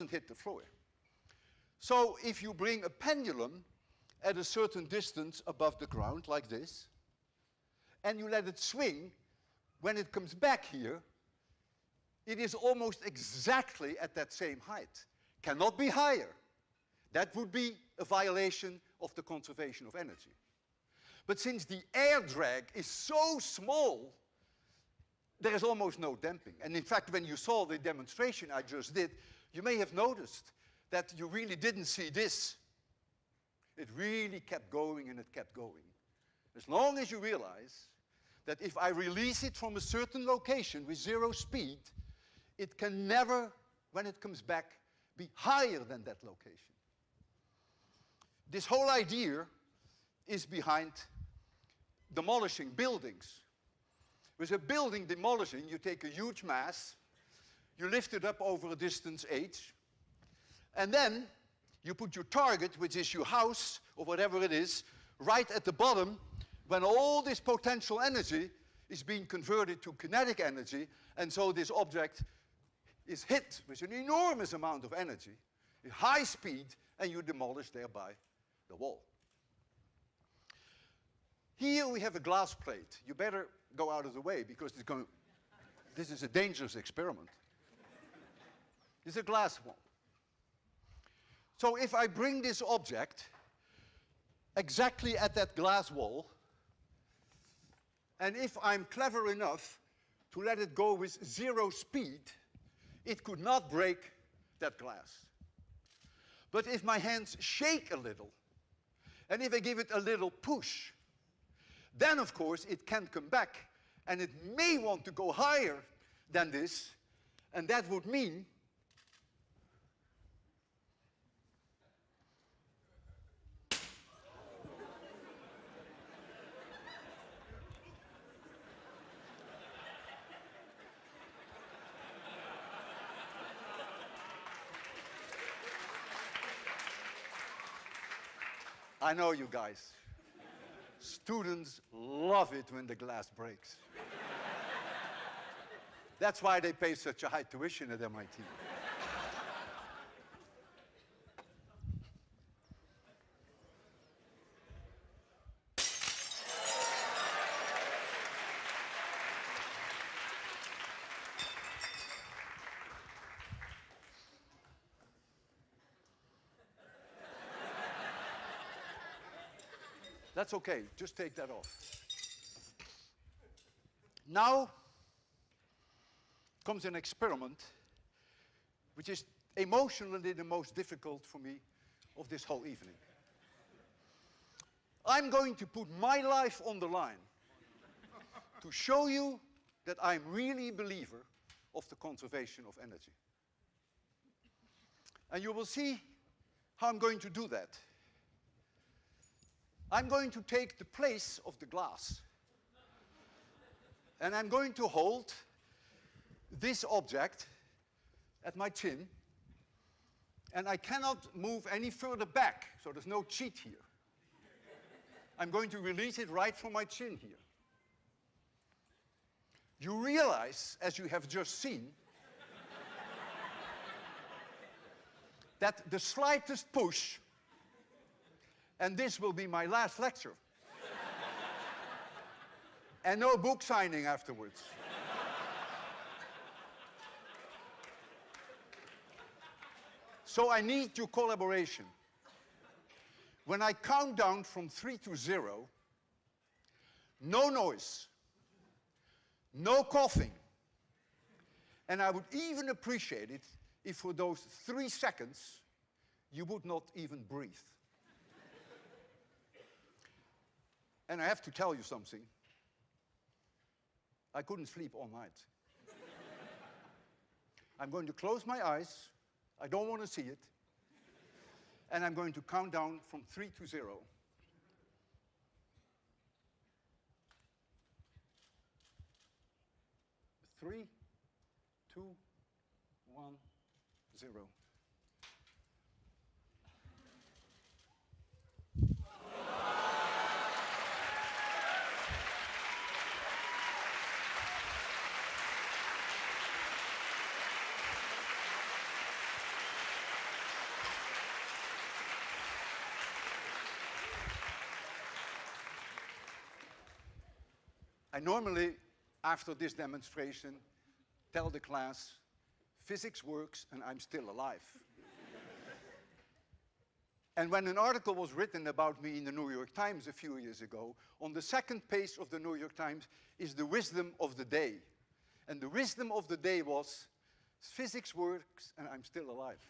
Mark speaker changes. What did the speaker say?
Speaker 1: hit the floor. So if you bring a pendulum at a certain distance above the ground, like this, and you let it swing, when it comes back here, it is almost exactly at that same height. Cannot be higher. That would be a violation of the conservation of energy. But since the air drag is so small, there is almost no damping. And in fact, when you saw the demonstration I just did, you may have noticed that you really didn't see this. It really kept going and it kept going. As long as you realize that if I release it from a certain location with zero speed, it can never, when it comes back, be higher than that location. This whole idea is behind demolishing buildings. With a building demolishing, you take a huge mass, you lift it up over a distance h, and then you put your target, which is your house or whatever it is, right at the bottom when all this potential energy is being converted to kinetic energy, and so this object is hit with an enormous amount of energy, at high speed, and you demolish thereby the wall. Here we have a glass plate. You better go out of the way because this is a dangerous experiment. It's a glass wall. So if I bring this object exactly at that glass wall, and if I'm clever enough to let it go with zero speed, it could not break that glass. But if my hands shake a little, and if I give it a little push, then of course it can come back, and it may want to go higher than this, and that would mean I know you guys. Students love it when the glass breaks. That's why they pay such a high tuition at MIT. That's okay, just take that off. Now comes an experiment which is emotionally the most difficult for me of this whole evening. I'm going to put my life on the line to show you that I'm really a believer of the conservation of energy. And you will see how I'm going to do that. I'm going to take the place of the glass, and I'm going to hold this object at my chin, and I cannot move any further back, so there's no cheat here. I'm going to release it right from my chin here. You realize, as you have just seen, that the slightest push, and this will be my last lecture. And no book signing afterwards. So I need your collaboration. When I count down from 3 to 0, no noise, no coughing, and I would even appreciate it if for those 3 seconds you would not even breathe. And I have to tell you something. I couldn't sleep all night. I'm going to close my eyes. I don't want to see it. And I'm going to count down from 3 to 0. 3, 2, 1, 0. I normally, after this demonstration, tell the class, physics works and I'm still alive. And when an article was written about me in the New York Times a few years ago, on the second page of the New York Times is the wisdom of the day. And the wisdom of the day was, physics works and I'm still alive.